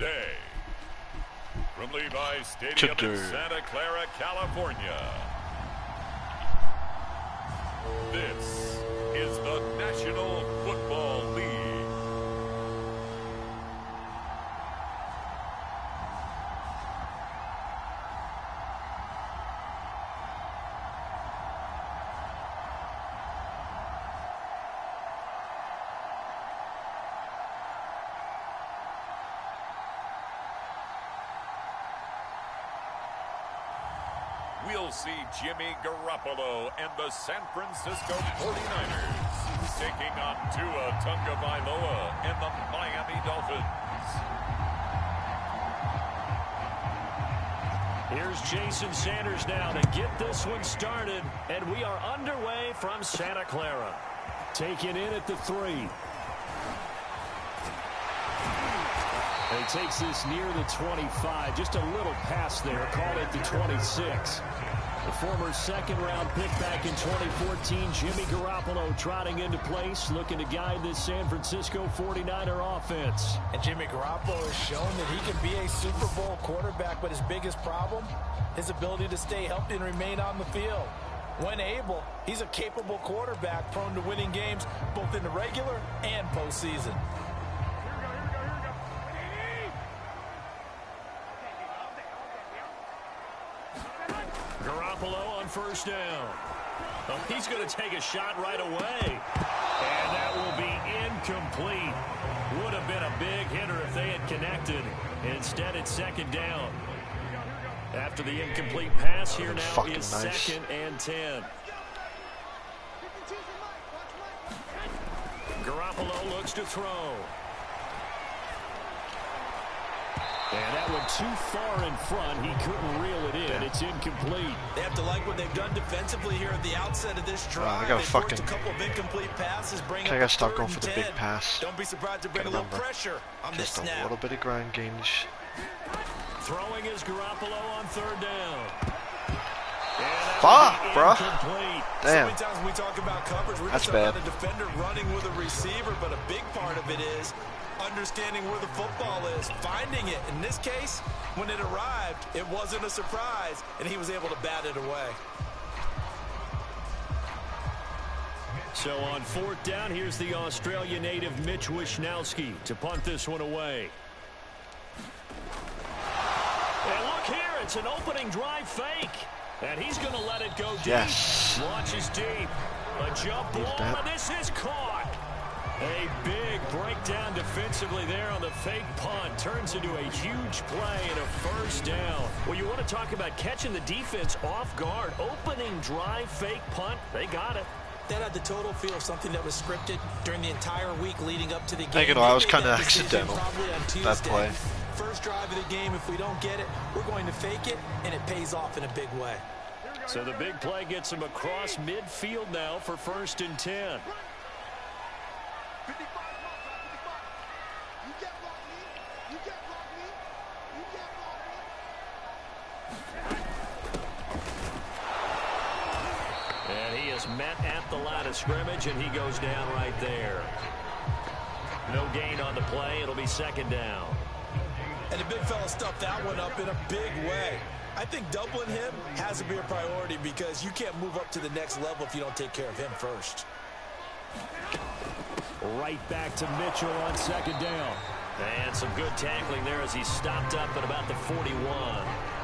today. From Levi Stadium in Santa Clara, California. This is the National Football League. We'll see Jimmy Garoppolo and the San Francisco 49ers taking on Tua Tagovailoa and the Miami Dolphins. Here's Jason Sanders now to get this one started, and we are underway from Santa Clara. Taken in at the 3. And he takes this near the 25. Just a little pass there. Called it the 26. The former second-round pick back in 2014, Jimmy Garoppolo trotting into place, looking to guide this San Francisco 49er offense. And Jimmy Garoppolo has shown that he can be a Super Bowl quarterback, but his biggest problem, his ability to stay healthy and remain on the field. When able, he's a capable quarterback prone to winning games both in the regular and postseason. Garoppolo on first down. Oh, he's going to take a shot right away. And that will be incomplete. Would have been a big hitter if they had connected. Instead, it's second down. After the incomplete pass, here now is second and 10. Garoppolo looks to throw. And that went too far in front. He couldn't reel it in. It's incomplete. They have to like what they've done defensively here at the outset of this drive. I gotta fucking. A couple of incomplete passes. I gotta start going for the big pass. Don't be surprised to bring a little pressure on this snap. Just a little bit of ground gains. Throwing is Garoppolo on third down. Fuck, bro. So Damn. many times when we talk about coverage, we're just talking about a defender running with a receiver, but a big part of it is understanding where the football is, finding it. In this case, when it arrived, it wasn't a surprise, and he was able to bat it away. So on fourth down, here's the Australia native Mitch Wishnowsky to punt this one away. And look here, it's an opening drive fake. And he's going to let it go deep. Yes. Launches deep. A jump ball, and this is caught. A big breakdown defensively there on the fake punt. Turns into a huge play and a first down. Well, you want to talk about catching the defense off guard. Opening drive, fake punt. They got it. That had the total feel of something that was scripted during the entire week leading up to the game. I think it was kind of accidental, that play. First drive of the game, if we don't get it, we're going to fake it, and it pays off in a big way. So the big play gets him across midfield now for first and 10. And he is met at the line of scrimmage, and he goes down right there. No gain on the play. It'll be second down. And the big fella stuffed that one up in a big way. I think doubling him has to be a priority because you can't move up to the next level if you don't take care of him first. Right back to Mitchell on second down. And some good tackling there as he stopped up at about the 41.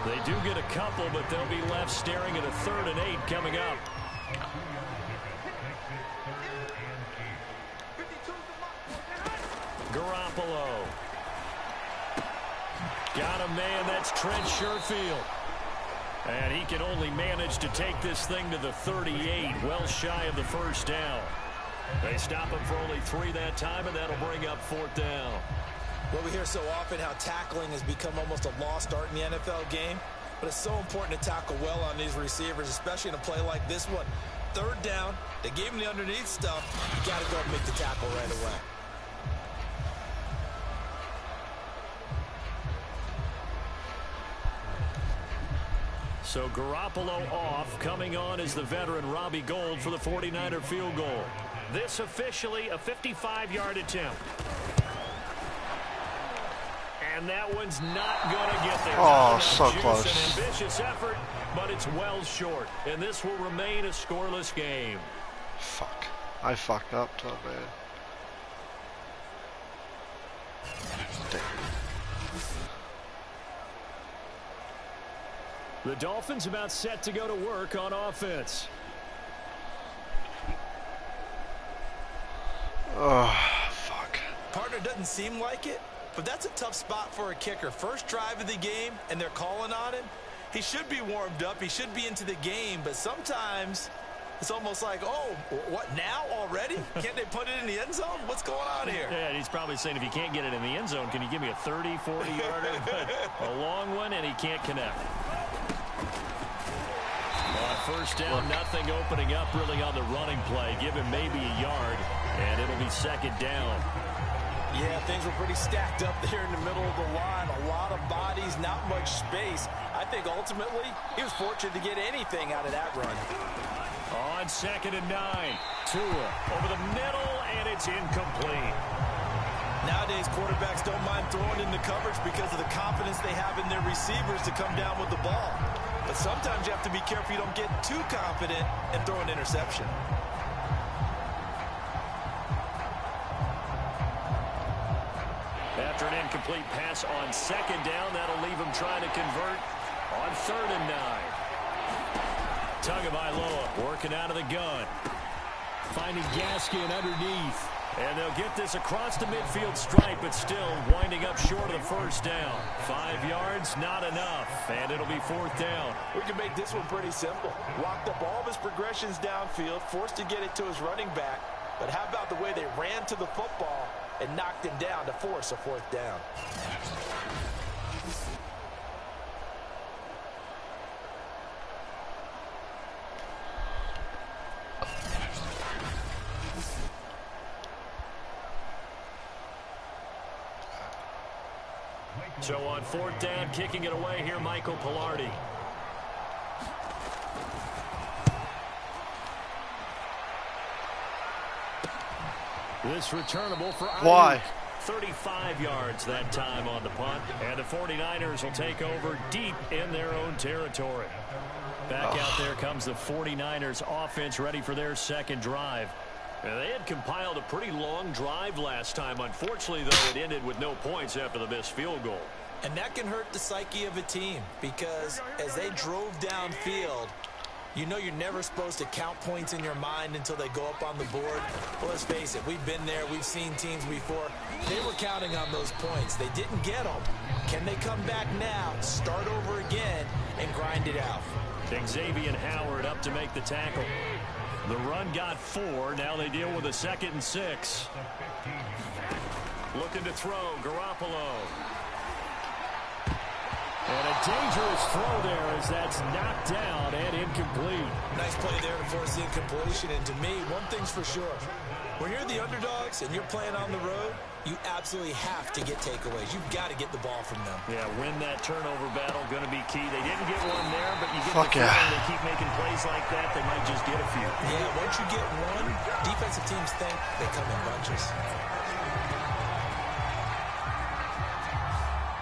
They do get a couple, but they'll be left staring at a 3rd and 8 coming up. Garoppolo. Got a man, that's Trent Sherfield. And he can only manage to take this thing to the 38, well shy of the first down. They stop him for only 3 that time, and that'll bring up 4th down. Well, we hear so often how tackling has become almost a lost art in the NFL game, but it's so important to tackle well on these receivers, especially in a play like this one. 3rd down, they gave him the underneath stuff. You got to go and make the tackle right away. So Garoppolo off. Coming on is the veteran Robbie Gould for the 49er field goal. This officially a 55-yard attempt. And And that one's not going to get there. Oh, so Juice, close. An ambitious effort, but it's well short. And this will remain a scoreless game. Fuck. I fucked up so bad. Damn. The Dolphins about set to go to work on offense. Oh, fuck. Partner, doesn't seem like it, but that's a tough spot for a kicker. First drive of the game, and they're calling on him. He should be warmed up. He should be into the game, but sometimes it's almost like, oh, what, now already? Can't they put it in the end zone? What's going on here? Yeah, and he's probably saying, if you can't get it in the end zone, can you give me a 30, 40-yarder? But a long one, and he can't connect. First down, nothing opening up really on the running play. Give him maybe a yard, and it'll be second down. Yeah, things were pretty stacked up there in the middle of the line. A lot of bodies, not much space. I think ultimately he was fortunate to get anything out of that run. On 2nd and 9, Tua over the middle, and it's incomplete. Nowadays, quarterbacks don't mind throwing in the coverage because of the confidence they have in their receivers to come down with the ball. But sometimes you have to be careful you don't get too confident and throw an interception. After an incomplete pass on 2nd down, that'll leave him trying to convert on 3rd and 9. Tagovailoa working out of the gun. Finding Gaskin underneath. And they'll get this across the midfield stripe, but still winding up short of the first down. 5 yards, not enough, and it'll be 4th down. We can make this one pretty simple. Locked up all of his progressions downfield, forced to get it to his running back. But how about the way they ran to the football and knocked him down to force a 4th down? So on 4th down, kicking it away here, Michael Pilardi. This returnable for Ayuk. Why? 35 yards that time on the punt. And the 49ers will take over deep in their own territory. Back out there comes the 49ers offense, ready for their second drive. And they had compiled a pretty long drive last time. Unfortunately, though, it ended with no points after the missed field goal. And that can hurt the psyche of a team because as they drove downfield, you know you're never supposed to count points in your mind until they go up on the board. Well, let's face it, we've been there. We've seen teams before. They were counting on those points. They didn't get them. Can they come back now, start over again, and grind it out? Xavier Howard up to make the tackle. The run got 4. Now they deal with a 2nd and 6. Looking to throw, Garoppolo. And a dangerous throw there as that's knocked down and incomplete. Nice play there to force the incompletion. And to me, one thing's for sure. When you're the underdogs and you're playing on the road, you absolutely have to get takeaways. You've got to get the ball from them. Yeah, win that turnover battle, going to be key. They didn't get one there, but you get Fuck the yeah. feeling they keep making plays like that, they might just get a few. Yeah, once you get one, defensive teams think they come in bunches.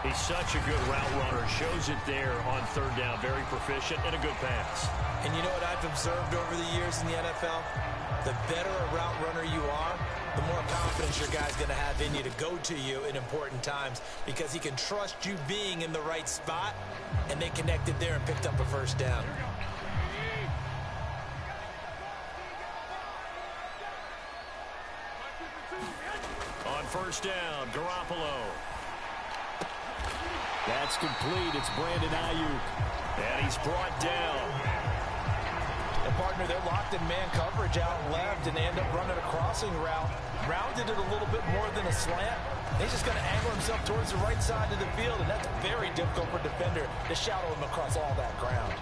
He's such a good route runner. Shows it there on 3rd down. Very proficient and a good pass. And you know what I've observed over the years in the NFL? The better a route runner you are, the more confidence your guy's going to have in you to go to you in important times because he can trust you being in the right spot, and they connected there and picked up a 1st down. On 1st down, Garoppolo. That's complete. It's Brandon Ayuk. And he's brought down. And partner, they're locked in man coverage out left, and they end up running a crossing route. Rounded it a little bit more than a slant. He's just going to angle himself towards the right side of the field, and that's very difficult for a defender to shadow him across all that ground.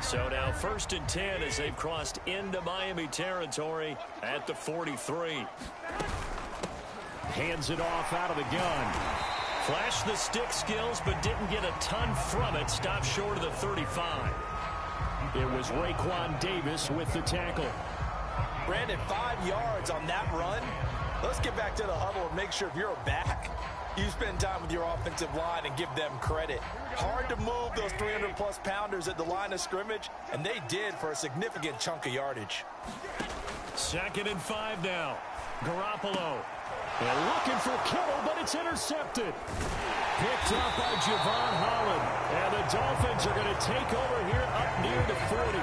So now 1st and 10 as they've crossed into Miami territory at the 43. Hands it off out of the gun. Flashed the stick skills, but didn't get a ton from it. Stopped short of the 35. It was Raekwon Davis with the tackle. Brandon, 5 yards on that run. Let's get back to the huddle and make sure if you're a back, you spend time with your offensive line and give them credit. Hard to move those 300-plus pounders at the line of scrimmage, and they did for a significant chunk of yardage. 2nd and 5 now. Garoppolo. And looking for Kittle, but it's intercepted. Picked up by Javon Holland. And the Dolphins are going to take over here up near the 40.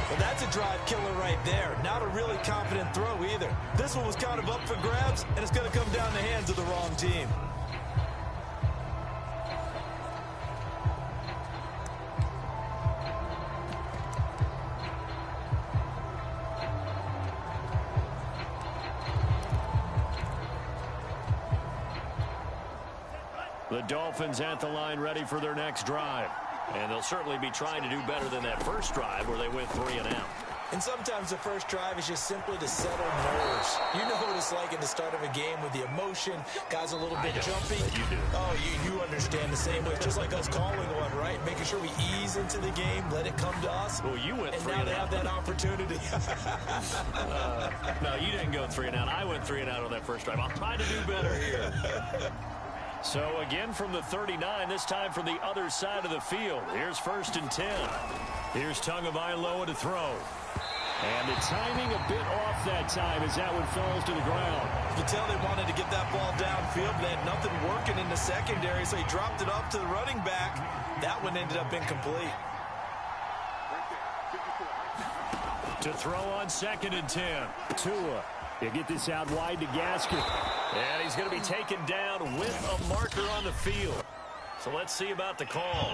Well, that's a drive killer right there. Not a really confident throw either. This one was kind of up for grabs, and it's going to come down the hands of the wrong team. The Dolphins at the line ready for their next drive. And they'll certainly be trying to do better than that first drive where they went 3 and out. And sometimes the first drive is just simply to settle nerves. You know what it's like at the start of a game with the emotion. Guys a little bit jumpy. You do. Oh, you understand the same way. It's just like us calling one, right? Making sure we ease into the game, let it come to us. Well, you went 3 and out. And now they have that opportunity. No, you didn't go 3 and out. I went 3 and out on that first drive. I'll try to do better here. So again from the 39, this time from the other side of the field. Here's 1st and 10. Here's Tagovailoa to throw. And the timing a bit off that time as that one falls to the ground. You can tell they wanted to get that ball downfield. They had nothing working in the secondary, so he dropped it off to the running back. That one ended up incomplete. To throw on 2nd and 10. Tua. He'll get this out wide to Gaskin. And he's going to be taken down with a marker on the field. So let's see about the call.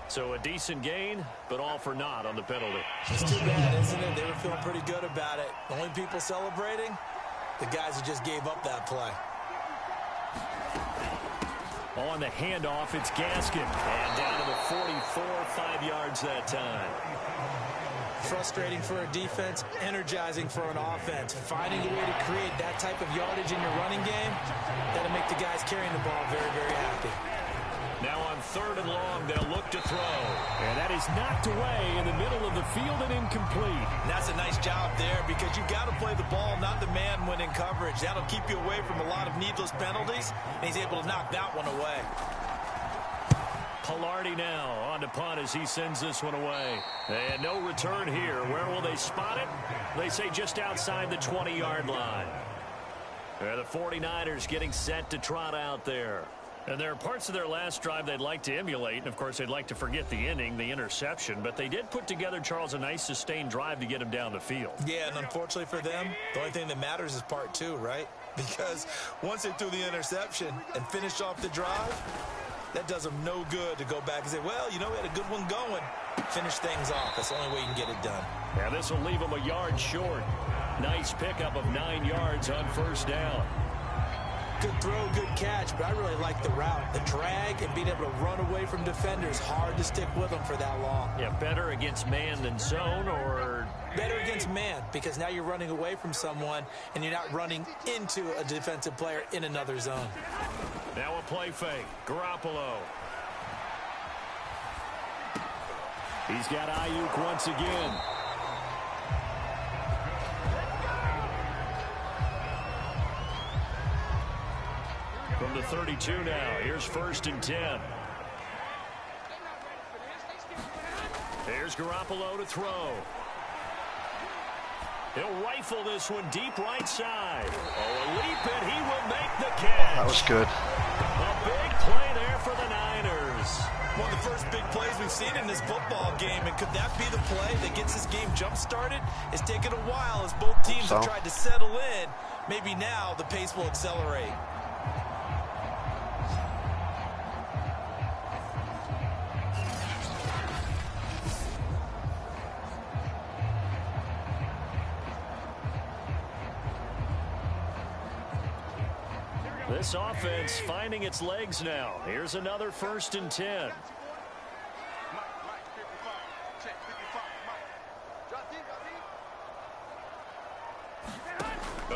So a decent gain, but all for naught on the penalty. It's too bad, isn't it? They were feeling pretty good about it. The only people celebrating, the guys who just gave up that play. On the handoff, it's Gaskin. And down to the 44, 5 yards that time. Frustrating for a defense, energizing for an offense. Finding a way to create that type of yardage in your running game, that'll make the guys carrying the ball very, very happy. Now on 3rd and long, they'll look to throw. And that is knocked away in the middle of the field and incomplete. And that's a nice job there because you've got to play the ball, not the man when in coverage. That'll keep you away from a lot of needless penalties, and he's able to knock that one away. Pilardi now on to punt as he sends this one away. And no return here. Where will they spot it? They say just outside the 20-yard line. The 49ers getting set to trot out there. And there are parts of their last drive they'd like to emulate. And, of course, they'd like to forget the inning, the interception. But they did put together, Charles, a nice sustained drive to get him down the field. Yeah, and unfortunately for them, the only thing that matters is part 2, right? Because once they threw the interception and finished off the drive, that does them no good to go back and say, well, you know, we had a good one going. Finish things off. That's the only way you can get it done. Yeah, this will leave them a yard short. Nice pickup of 9 yards on 1st down. Good throw, good catch, but I really like the route. The drag and being able to run away from defenders, hard to stick with them for that long. Yeah, better against man than zone, or? Better against man, because now you're running away from someone and you're not running into a defensive player in another zone. Now a play fake. Garoppolo. He's got Ayuk once again. From the 32 now, here's 1st and 10. Here's Garoppolo to throw. He'll rifle this one deep right side. Oh, a leap, and he will make the catch. That was good. A big play there for the Niners. One of the first big plays we've seen in this football game, and could that be the play that gets this game jump-started? It's taken a while as both teams have tried to settle in. Maybe now the pace will accelerate. This offense finding its legs now. Here's another 1st and 10.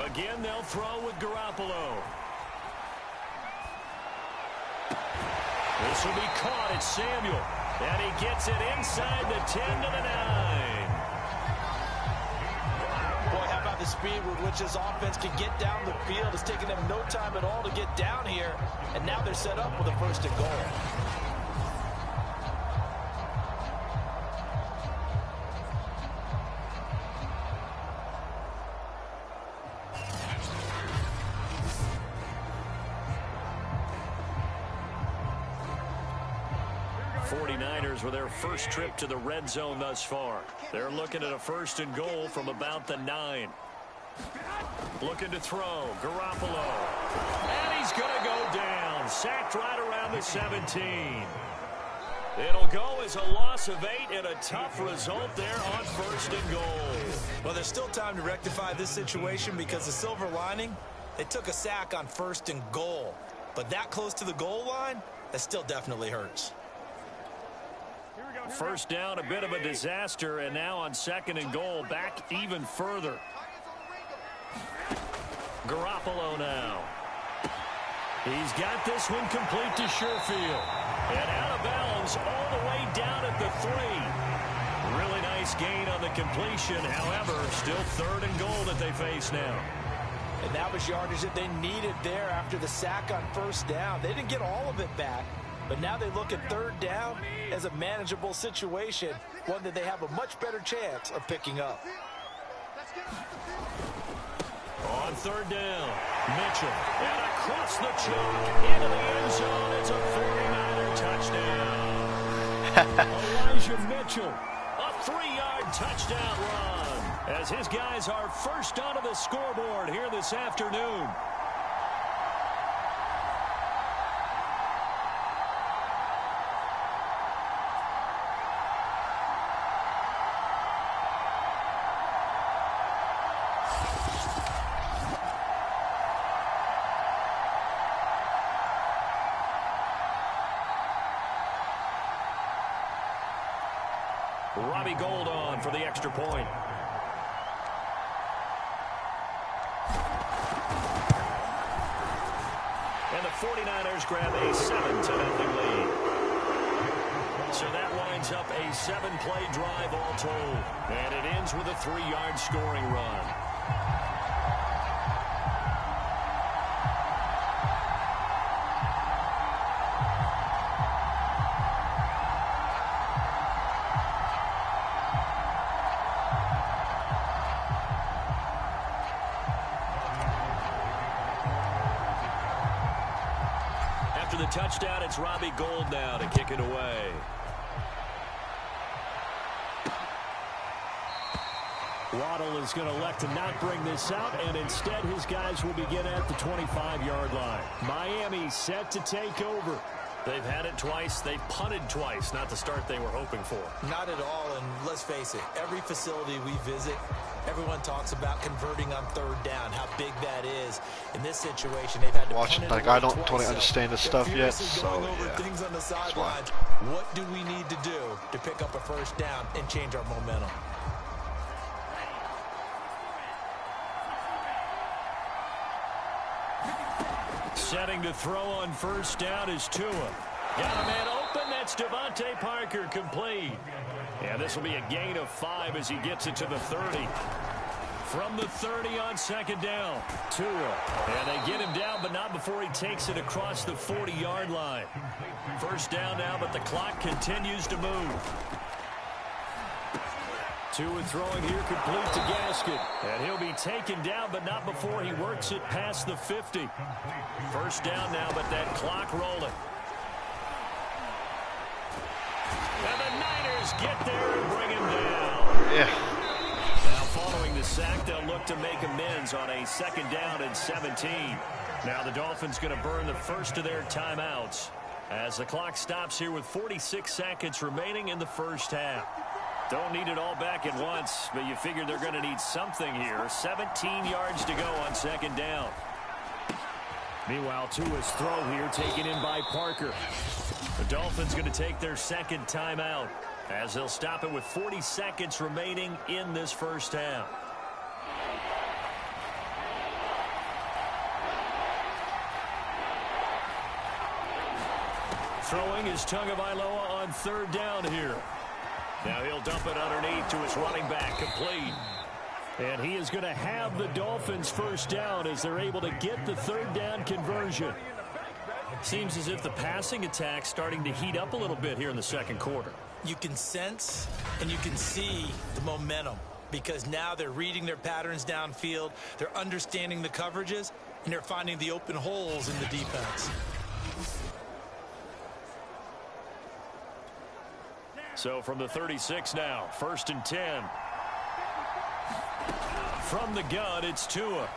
Again, they'll throw with Garoppolo. This will be caught. It's Samuel. And he gets it inside the 10 to the 9. Boy, how about the speed with which this offense can get down the field? It's taking them no time at all to get down here. And now they're set up with a 1st and goal. With their first trip to the red zone thus far. They're looking at a 1st and goal from about the 9. Looking to throw. Garoppolo. And he's going to go down. Sacked right around the 17. It'll go as a loss of 8 and a tough result there on 1st and goal. Well, there's still time to rectify this situation because the silver lining, they took a sack on 1st and goal. But that close to the goal line, that still definitely hurts. First down, a bit of a disaster, and now on 2nd and goal, back even further. Garoppolo now. He's got this one complete to Sherfield. And out of bounds all the way down at the 3. Really nice gain on the completion. However, still 3rd and goal that they face now. And that was yardage that they needed there after the sack on 1st down. They didn't get all of it back. But now they look at 3rd down as a manageable situation, one that they have a much better chance of picking up. On 3rd down, Mitchell, and across the chalk into the end zone. It's a 49er touchdown. Elijah Mitchell, a 3-yard touchdown run, as his guys are first onto the scoreboard here this afternoon. Robbie Gould on for the extra point. And the 49ers grab a 7-0 lead. So that winds up a 7-play drive all told. And it ends with a 3-yard scoring run. The touchdown, it's Robbie Gould now to kick it away. Waddle is going to elect to not bring this out, and instead his guys will begin at the 25-yard line. Miami set to take over. They've had it twice. They've punted twice. Not the start they were hoping for. Not at all, and let's face it, every facility we visit, everyone talks about converting on 3rd down, how big that is. In this situation, they've had to watch it. Like, I don't totally understand this stuff yet, so yeah. Things on the sidelines. What do we need to do to pick up a 1st down and change our momentum? Setting to throw on 1st down is Tua. Got a man open. That's Devontae Parker, complete. And this will be a gain of 5 as he gets it to the 30. From the 30 on 2nd down, Tua. And they get him down, but not before he takes it across the 40-yard line. 1st down now, but the clock continues to move. Tua throwing here complete to Gaskin. And he'll be taken down, but not before he works it past the 50. 1st down now, but that clock rolling. And the Niners get there and bring him down. Yeah. Now following the sack, they'll look to make amends on a 2nd down and 17. Now the Dolphins going to burn the first of their timeouts as the clock stops here with 46 seconds remaining in the 1st half. Don't need it all back at once, but you figure they're going to need something here. 17 yards to go on 2nd down. Meanwhile, Tua's throw here taken in by Parker. The Dolphins going to take their 2nd timeout as they'll stop it with 40 seconds remaining in this 1st half. Throwing is Tagovailoa on third down here. Now he'll dump it underneath to his running back, complete. And he is going to have the Dolphins first down as they're able to get the third down conversion. Seems as if the passing attack's starting to heat up a little bit here in the second quarter. You can sense and you can see the momentum because now they're reading their patterns downfield, they're understanding the coverages, and they're finding the open holes in the defense. So from the 36 now, 1st and 10. From the gun, it's Tua.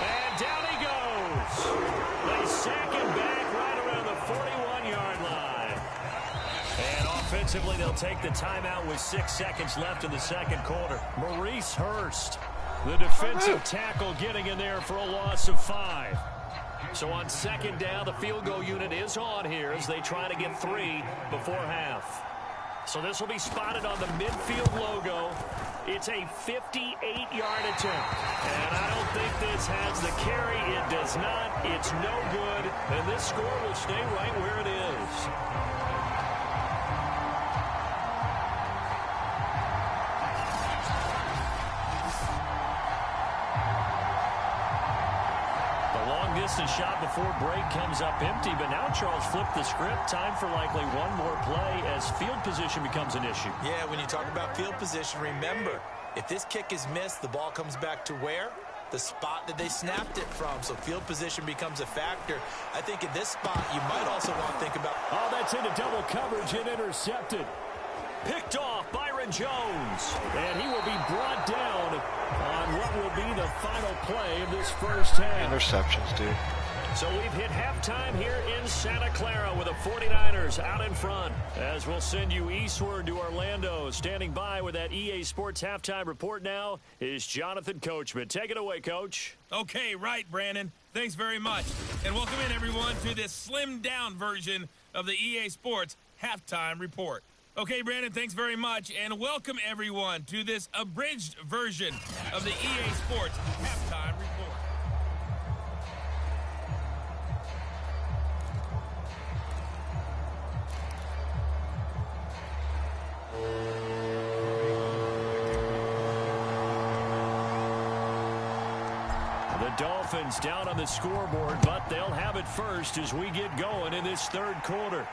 And down he goes. They sack him back right around the 41-yard line. And offensively, they'll take the timeout with 6 seconds left in the second quarter. Maurice Hurst, the defensive tackle, getting in there for a loss of 5. So on second down, the field goal unit is on here as they try to get 3 before half. So this will be spotted on the midfield logo. It's a 58-yard attempt. And I don't think this has the carry. It does not. It's no good. And this score will stay right where it is. Distance shot before break comes up empty, but now Charles flipped the script. Time for likely one more play as field position becomes an issue. Yeah, when you talk about field position, remember, if this kick is missed, the ball comes back to where? The spot that they snapped it from. So field position becomes a factor. I think in this spot, you might also want to think about... Oh, that's into double coverage and intercepted. Picked off Byron Jones. And he will be brought down on what will be the final play of this first half. Interceptions, dude. So we've hit halftime here in Santa Clara with the 49ers out in front. As we'll send you eastward to Orlando. Standing by with that EA Sports halftime report now is Jonathan Coachman. Take it away, Coach. Okay, right, Brandon. Thanks very much. And welcome in, everyone, to this slimmed-down version of the EA Sports halftime report. Okay, Brandon, thanks very much, and welcome everyone to this abridged version of the EA Sports halftime report. The Dolphins down on the scoreboard, but they'll have it first as we get going in this third quarter.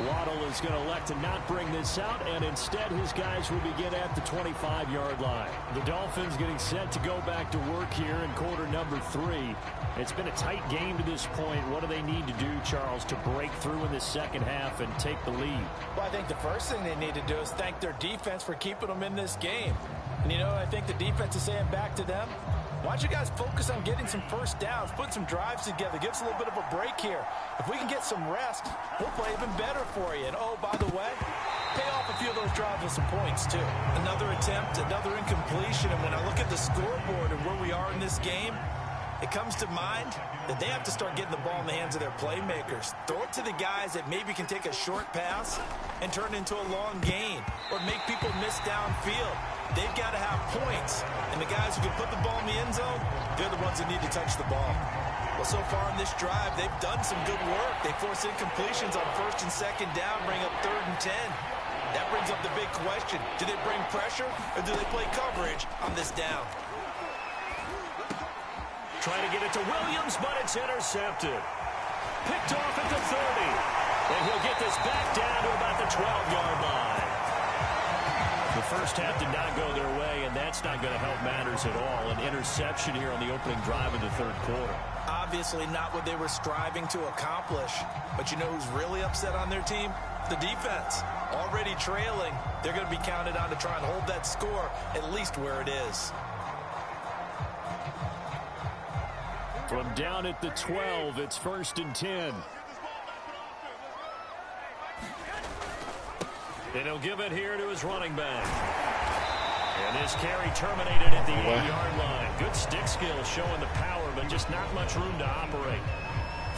Waddle is going to elect to not bring this out, and instead his guys will begin at the 25-yard line. The Dolphins getting set to go back to work here in quarter number 3. It's been a tight game to this point. What do they need to do, Charles, to break through in the second half and take the lead? Well, I think the first thing they need to do is thank their defense for keeping them in this game. And, you know, I think the defense is saying back to them, why don't you guys focus on getting some first downs, put some drives together, give us a little bit of a break here. If we can get some rest, we'll play even better for you. And, oh, by the way, pay off a few of those drives with some points, too. Another attempt, another incompletion. And when I look at the scoreboard and where we are in this game, it comes to mind that they have to start getting the ball in the hands of their playmakers. Throw it to the guys that maybe can take a short pass and turn it into a long gain or make people miss downfield. They've got to have points, and the guys who can put the ball in the end zone, they're the ones that need to touch the ball. Well, so far in this drive, they've done some good work. They force incompletions on first and second down, bring up 3rd and 10. That brings up the big question. Do they bring pressure, or do they play coverage on this down? Trying to get it to Williams, but it's intercepted. Picked off at the 30. And he'll get this back down to about the 12-yard line. The first half did not go their way, and that's not going to help matters at all. An interception here on the opening drive of the third quarter. Obviously not what they were striving to accomplish. But you know who's really upset on their team? The defense. Already trailing, they're going to be counted on to try and hold that score at least where it is. From down at the 12, it's 1st and 10. And he'll give it here to his running back. And his carry terminated at the 8-yard line. Good stick skill showing the power, but just not much room to operate.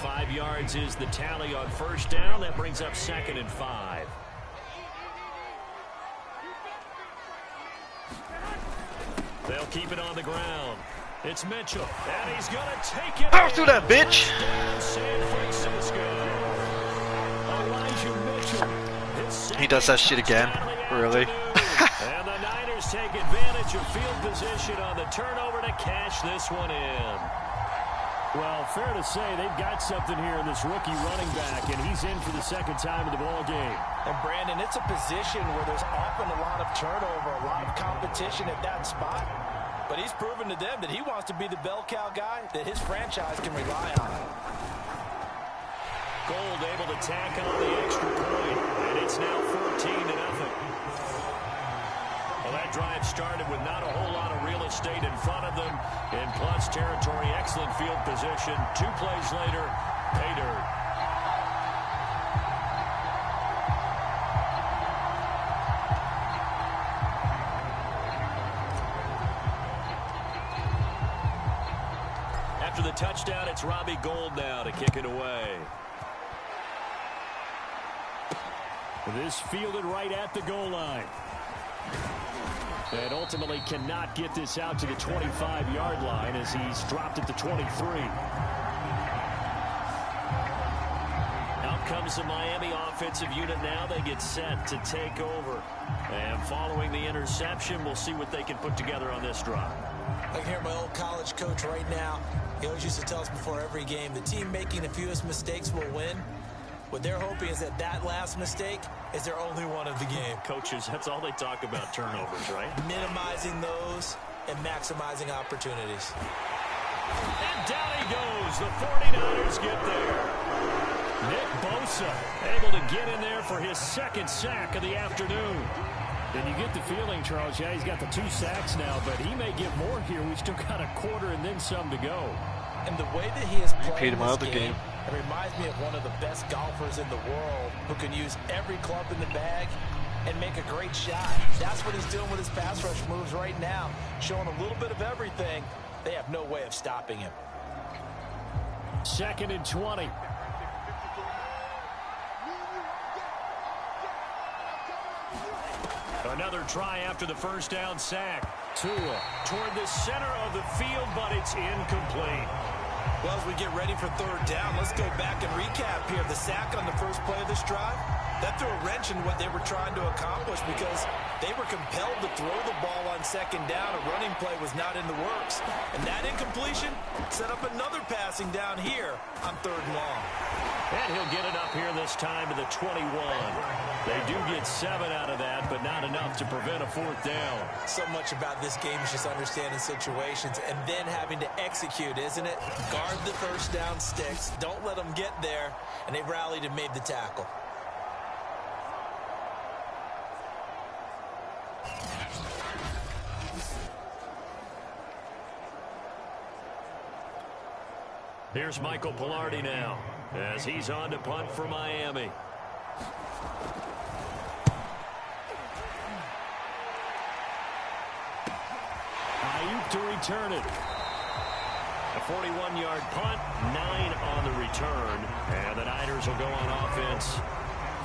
5 yards is the tally on first down. That brings up 2nd and 5. They'll keep it on the ground. It's Mitchell, and he's going to take it. Power through that bitch. San Francisco. He does that shit again. Really? And the Niners take advantage of field position on the turnover to cash this one in. Well, fair to say they've got something here in this rookie running back, and he's in for the second time in the ball game. And Brandon, it's a position where there's often a lot of turnover, a lot of competition at that spot. But he's proven to them that he wants to be the bell cow guy that his franchise can rely on. Gold able to tack on the extra point, and it's now 14-0. Well, that drive started with not a whole lot of real estate in front of them. In plus territory, excellent field position. 2 plays later, pay dirt. After the touchdown, it's Robbie Gould now to kick it away. This fielded right at the goal line. And ultimately cannot get this out to the 25-yard line as he's dropped at the 23. Out comes the Miami offensive unit now. They get set to take over. And following the interception, we'll see what they can put together on this drive. I can hear my old college coach right now. He always used to tell us before every game, the team making the fewest mistakes will win. What they're hoping is that that last mistake is their only one of the game. Coaches, that's all they talk about, turnovers, right? Minimizing those and maximizing opportunities. And down he goes. The 49ers get there. Nick Bosa able to get in there for his second sack of the afternoon. And you get the feeling, Charles, yeah, he's got the 2 sacks now, but he may get more here. We've still got a quarter and then some to go. And the way that he is playing him out of the this game. It reminds me of one of the best golfers in the world who can use every club in the bag and make a great shot. That's what he's doing with his pass rush moves right now, showing a little bit of everything. They have no way of stopping him. 2nd and 20. Another try after the first down sack. Tua toward the center of the field, but it's incomplete. Well, as we get ready for 3rd down, let's go back and recap here. The sack on the first play of this drive, that threw a wrench in what they were trying to accomplish because they were compelled to throw the ball on 2nd down. A running play was not in the works. And that incompletion set up another passing down here on 3rd and long. And he'll get it up here this time to the 21. They do get 7 out of that, but not enough to prevent a 4th down. So much about this game is just understanding situations and then having to execute, isn't it? Guard the first down sticks. Don't let them get there. And they rallied and made the tackle. Here's Michael Pilardi now as he's on to punt for Miami. Ayuk to return it. A 41-yard punt, 9 on the return, and the Niners will go on offense.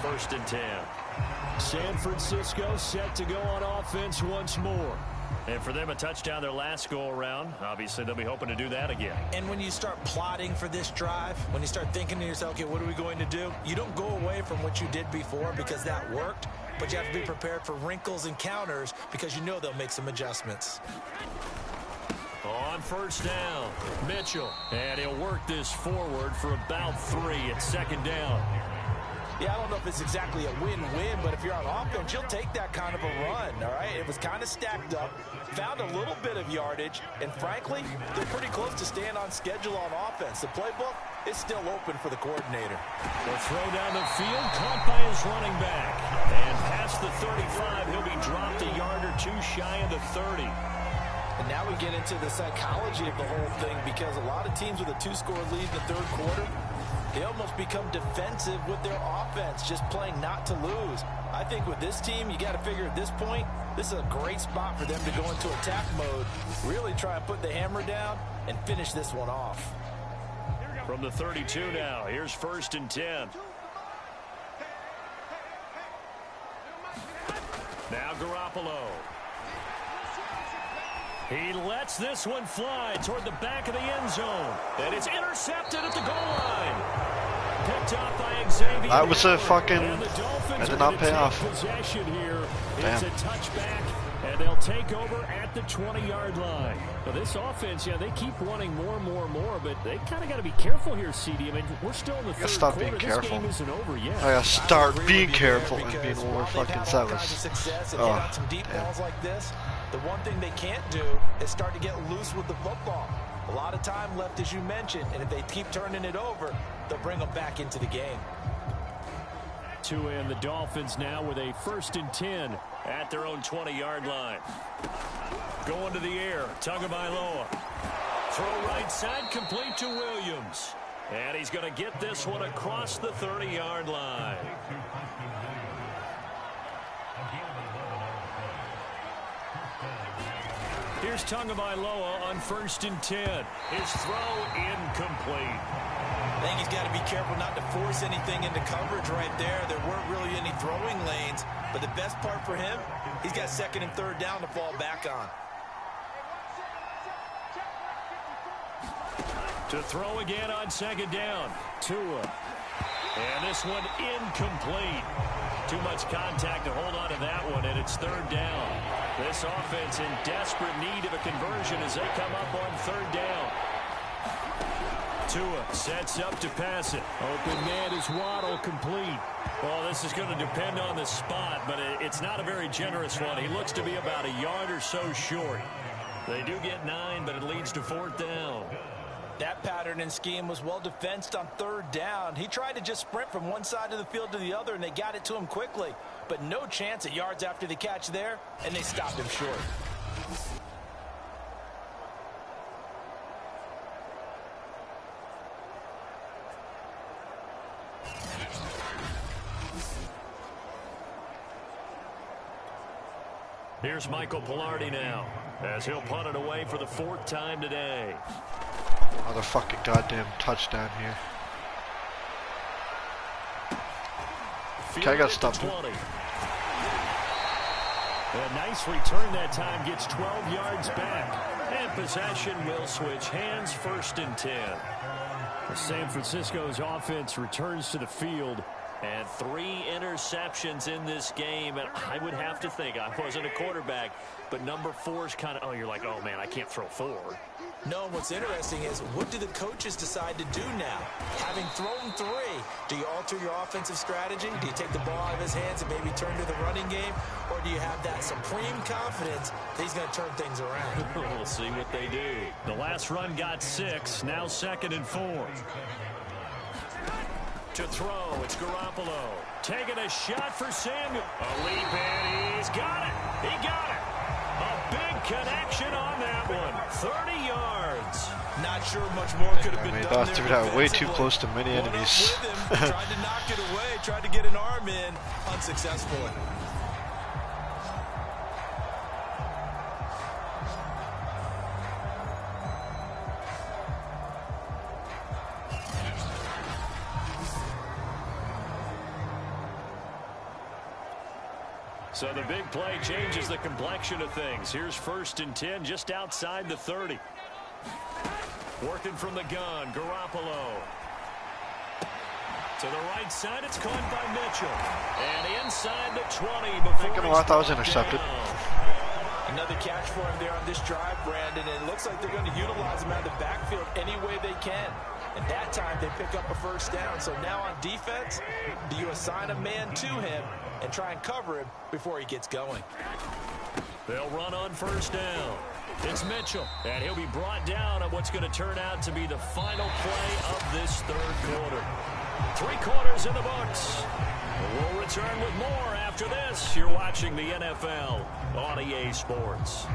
1st and 10. San Francisco set to go on offense once more. And for them, a touchdown their last go-around. Obviously, they'll be hoping to do that again. And when you start plotting for this drive, when you start thinking to yourself, okay, what are we going to do? You don't go away from what you did before because that worked, but you have to be prepared for wrinkles and counters because you know they'll make some adjustments. On 1st down, Mitchell. And he'll work this forward for about 3 at 2nd down. Yeah, I don't know if it's exactly a win-win, but if you're on offense, you'll take that kind of a run, all right? It was kind of stacked up, found a little bit of yardage, and frankly, they're pretty close to staying on schedule on offense. The playbook is still open for the coordinator. The throw down the field, caught by his running back. And past the 35, he'll be dropped a yard or 2 shy of the 30. And now we get into the psychology of the whole thing because a lot of teams with a 2-score lead in the 3rd quarter, they almost become defensive with their offense, just playing not to lose. I think with this team, you got to figure at this point, this is a great spot for them to go into attack mode, really try and put the hammer down and finish this one off. From the 32 now, here's 1st and 10. Now Garoppolo. He lets this one fly toward the back of the end zone. And it's intercepted at the goal line. Picked up by Xavier. That was a fucking... That did not pay off. Possession here. Damn. It's a touchback, and they'll take over at the 20-yard line. Now, this offense, yeah, they keep wanting more and more and more, but they kind of got to be careful here, CD. I mean, we're still in the third stop quarter. being careful. This game isn't over yet. I gotta start being careful and because being more while they've fucking had all kinds of zealous. success and Oh, hit on some deep damn. balls like this, the one thing they can't do is start to get loose with the football. A lot of time left, as you mentioned, and if they keep turning it over, they'll bring them back into the game. Tua and the Dolphins now with a 1st and 10 at their own 20-yard line. Going to the air, Tagovailoa. Throw right side, complete to Williams. And he's going to get this one across the 30-yard line. Here's Tagovailoa on 1st and 10. His throw incomplete. I think he's got to be careful not to force anything into coverage right there. There weren't really any throwing lanes, but the best part for him, he's got 2nd and 3rd down to fall back on. To throw again on 2nd down. Tua. And this one incomplete. Too much contact to hold on to that one, and it's 3rd down. This offense in desperate need of a conversion as they come up on 3rd down. Tua sets up to pass it. Open man is Waddle, complete. Well, this is going to depend on the spot, but it's not a very generous one. He looks to be about a yard or so short. They do get 9, but it leads to 4th down. That pattern and scheme was well defensed on 3rd down. He tried to just sprint from one side of the field to the other, and they got it to him quickly. But no chance at yards after the catch there, and they stopped him short. Here's Michael Pilardi now, as he'll punt it away for the 4th time today. Another fucking goddamn touchdown here. Okay, I gotta stop him. A nice return that time, gets 12 yards back. And possession will switch hands, 1st and 10. San Francisco's offense returns to the field. And 3 interceptions in this game. And I would have to think, I wasn't a quarterback, but number 4's kind of, you're like, oh man, I can't throw 4. No, and what's interesting is, what do the coaches decide to do now? Having thrown 3, do you alter your offensive strategy? Do you take the ball out of his hands and maybe turn to the running game? Or do you have that supreme confidence that he's going to turn things around? We'll see what they do. The last run got 6, now 2nd and 4. To throw, it's Garoppolo. Taking a shot for Samuel. A leap, and he's got it. He got it. A big connection on that one. 30 yards. Not sure much more could have been done there. They threw that way too close to many enemies. Tried to knock it away, tried to get an arm in, unsuccessfully. So the big play changes the complexion of things. Here's 1st and 10 just outside the 30. Working from the gun, Garoppolo. To the right side, it's caught by Mitchell. And inside the 20 before I thought was intercepted. Another catch for him there on this drive, Brandon, and it looks like they're going to utilize him out of the backfield any way they can. And that time they pick up a 1st down. So now on defense, do you assign a man to him and try and cover him before he gets going? They'll run on 1st down. It's Mitchell, and he'll be brought down on what's going to turn out to be the final play of this 3rd quarter. 3 quarters in the books. We'll return with more after this. You're watching the NFL on EA Sports.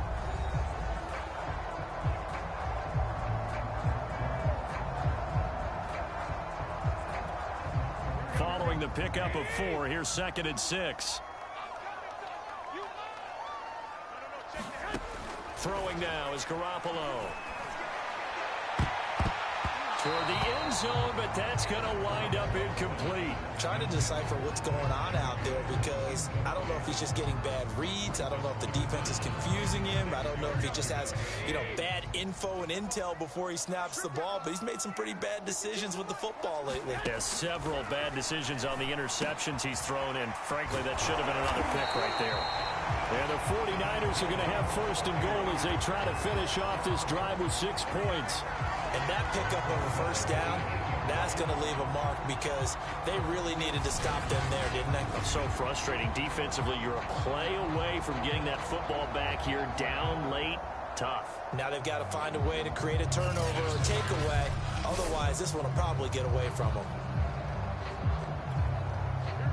Following the pickup of 4, here's 2nd and 6. Throwing now is Garoppolo. toward the end zone, but that's going to wind up incomplete. Trying to decipher what's going on out there because I don't know if he's just getting bad reads. I don't know if the defense is confusing him. I don't know if he just has, bad info and intel before he snaps the ball, but he's made some pretty bad decisions with the football lately. Yeah, several bad decisions on the interceptions he's thrown, and frankly, that should have been another pick right there. And the 49ers are going to have first and goal as they try to finish off this drive with 6 points. And that pickup of a first down, that's going to leave a mark because they really needed to stop them there, didn't they? So frustrating. Defensively, you're a play away from getting that football back here down late. Tough. Now they've got to find a way to create a turnover or takeaway. Otherwise, this one will probably get away from them.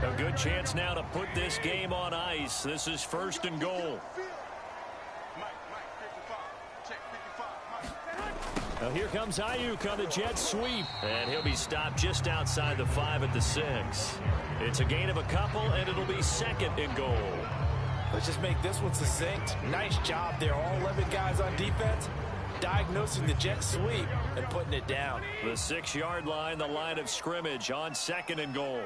A good chance now to put this game on ice. This is first and goal. Now here comes Ayuk on the jet sweep. And he'll be stopped just outside the 5 at the 6. It's a gain of a couple, and it'll be second and goal. Let's just make this one succinct. Nice job there. All 11 guys on defense diagnosing the jet sweep and putting it down. The 6-yard line, the line of scrimmage on second and goal.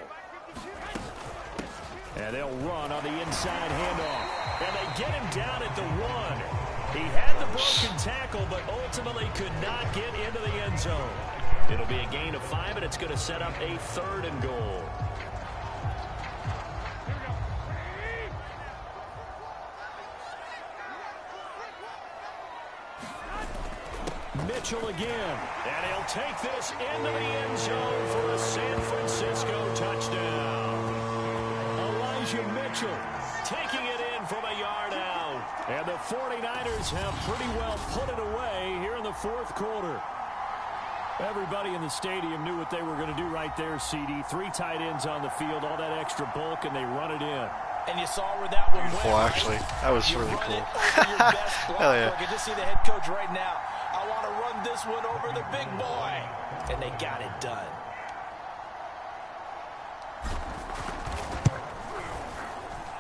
And they'll run on the inside handoff. And they get him down at the 1. He had the broken tackle, but ultimately could not get into the end zone. It'll be a gain of 5, and it's going to set up a third and goal. Mitchell again. And he'll take this into the end zone for a San Francisco touchdown. Elijah Mitchell taking it in from a yard out. And the 49ers have pretty well put it away here in the fourth quarter. Everybody in the stadium knew what they were going to do right there, CD. 3 tight ends on the field, all that extra bulk, and they run it in. And you saw where that one went. Well, actually, that was really cool. Hell yeah. I can just see the head coach right now. I want to run this one over the big boy. And they got it done.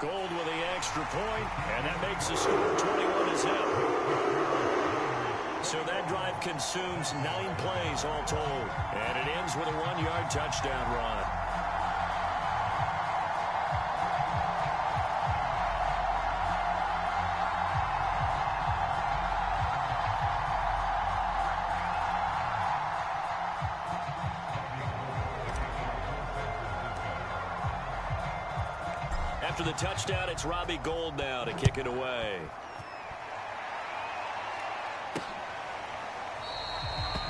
Gold with the extra point, and that makes the score 21-0. So that drive consumes 9 plays all told. And it ends with a 1-yard touchdown run. After the touchdown, it's Robbie Gould now to kick it away.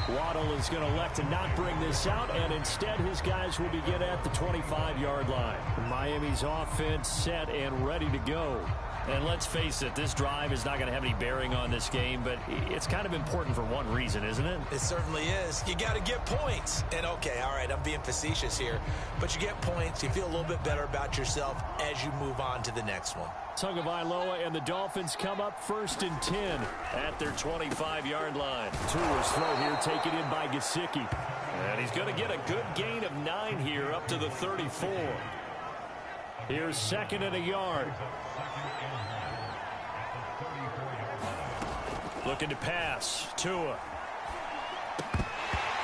Waddle is going to elect to not bring this out, and instead his guys will begin at the 25-yard line. Miami's offense set and ready to go. And let's face it, this drive is not going to have any bearing on this game, but it's kind of important for one reason, isn't it? It certainly is. You got to get points. And okay, all right, I'm being facetious here, but you get points, you feel a little bit better about yourself as you move on to the next one. Tagovailoa and the Dolphins come up first and 10 at their 25-yard line. Tua's throw here taken in by Gesicki. And he's going to get a good gain of 9 here up to the 34. Here's second and a yard. Looking to pass. Tua.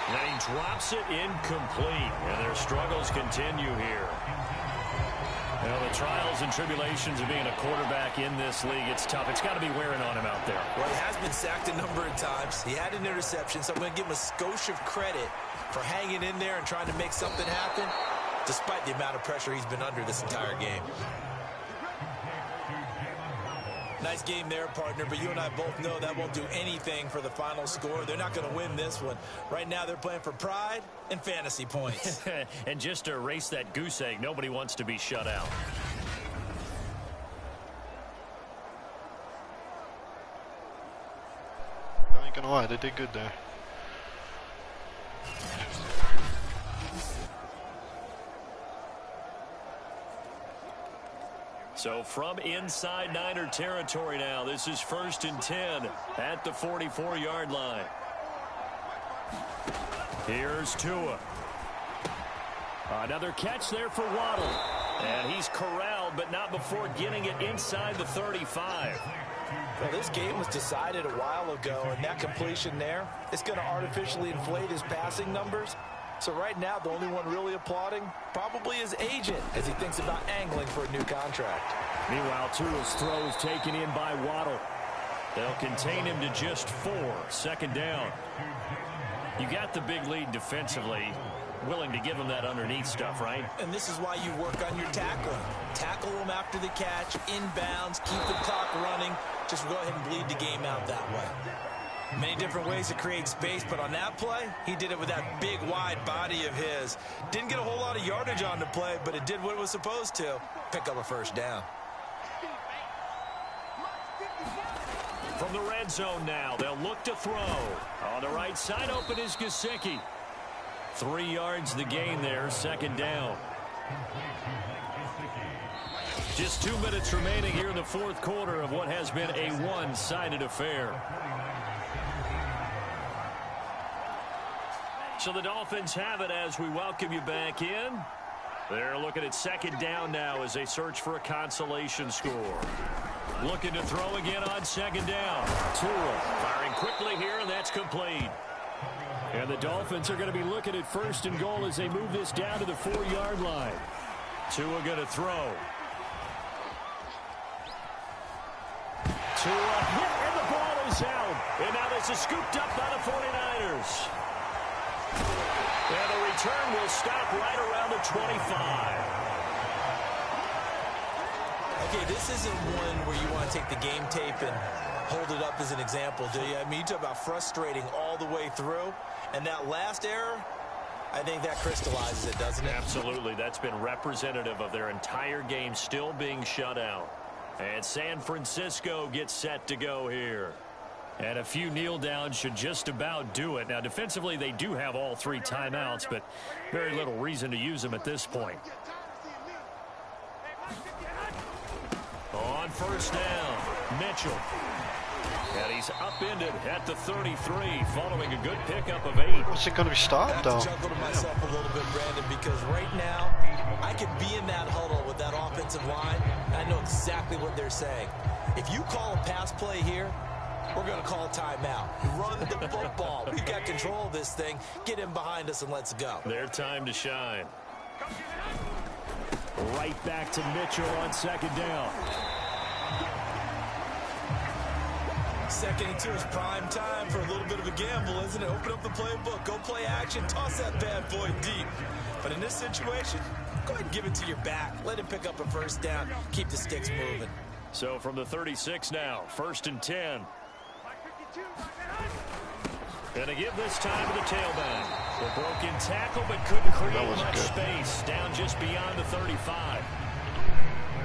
And he drops it incomplete. And their struggles continue here. You know, the trials and tribulations of being a quarterback in this league, it's tough. It's got to be wearing on him out there. Well, he has been sacked a number of times. He had an interception, so I'm going to give him a Scotia of credit for hanging in there and trying to make something happen, despite the amount of pressure he's been under this entire game. Nice game there, partner, but you and I both know that won't do anything for the final score. They're not going to win this one. Right now, they're playing for pride and fantasy points. And just to erase that goose egg, nobody wants to be shut out. I ain't gonna lie, they did good there. So from inside Niner territory now, this is first and 10 at the 44-yard line. Here's Tua. Another catch there for Waddle. And he's corralled down, but not before getting it inside the 35. Well, this game was decided a while ago, and that completion there is going to artificially inflate his passing numbers. So right now, the only one really applauding probably his agent as he thinks about angling for a new contract. Meanwhile, Tua's throw is taken in by Waddle. They'll contain him to just 4. Second down. You got the big lead defensively. Willing to give him that underneath stuff, right? And this is why you work on your tackling. Tackle him after the catch, inbounds, keep the clock running. Just go ahead and bleed the game out that way. Many different ways to create space, but on that play, he did it with that big, wide body of his. Didn't get a whole lot of yardage on the play, but it did what it was supposed to. Pick up a first down. From the red zone now, they'll look to throw. On the right side, open is Gesicki. 3 yards the gain there, second down. Just 2 minutes remaining here in the fourth quarter of what has been a one-sided affair. So the Dolphins have it as we welcome you back in. They're looking at second down now as they search for a consolation score. Looking to throw again on second down. Tua firing quickly here, and that's complete. And the Dolphins are going to be looking at first and goal as they move this down to the 4-yard line. Tua going to throw. Tua hit, and the ball is out. And now this is scooped up by the 49ers. And the return will stop right around the 25. Okay, this isn't one where you want to take the game tape and hold it up as an example, do you? I mean, you talk about frustrating all the way through. And that last error, I think that crystallizes it, doesn't it? Absolutely. That's been representative of their entire game still being shut out. And San Francisco gets set to go here. And a few kneel downs should just about do it. Now, defensively, they do have all 3 timeouts, but very little reason to use them at this point. On first down, Mitchell. And he's upended at the 33 following a good pickup of 8. What's it going to be stopped, though? I have to chuckle to myself a little bit, Brandon, because right now I could be in that huddle with that offensive line, and I know exactly what they're saying. If you call a pass play here, we're going to call timeout. Run the football. We've got control of this thing. Get him behind us and let's go. Their time to shine. Right back to Mitchell on second down. Second and 2 is prime time for a little bit of a gamble, isn't it? Open up the playbook, go play action, toss that bad boy deep. But in this situation, go ahead and give it to your back. Let him pick up a first down. Keep the sticks moving. So from the 36 now, first and 10. Gonna give this time to the tailback. The broken tackle, but couldn't create much space. Down just beyond the 35.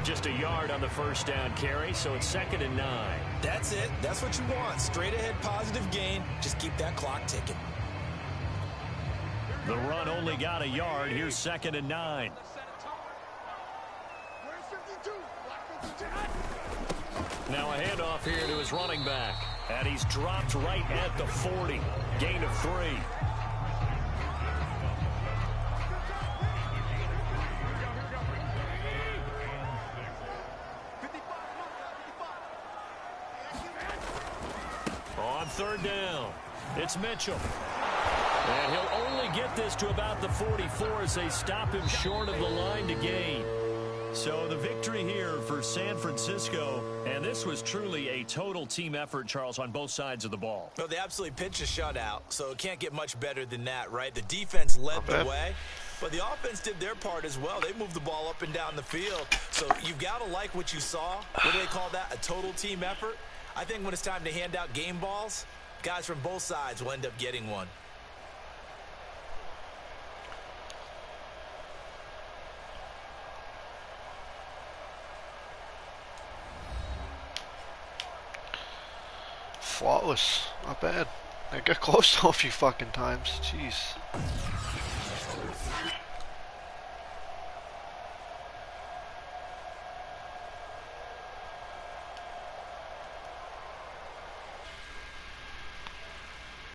Just a yard on the first down carry, so it's second and 9. That's it. That's what you want. Straight ahead positive gain. Just keep that clock ticking. The run only got a yard. Here's second and 9. Now a handoff here to his running back. And he's dropped right at the 40. Gain of 3. On third down, it's Mitchell. And he'll only get this to about the 44 as they stop him short of the line to gain. So the victory here for San Francisco, and this was truly a total team effort, Charles, on both sides of the ball. Well, they absolutely pitched a shutout, so it can't get much better than that, right? The defense led the way, but the offense did their part as well. They moved the ball up and down the field, so you've got to like what you saw. What do they call that? A total team effort? I think when it's time to hand out game balls, guys from both sides will end up getting one. Flawless. Not bad. I got close though a few fucking times. Jeez.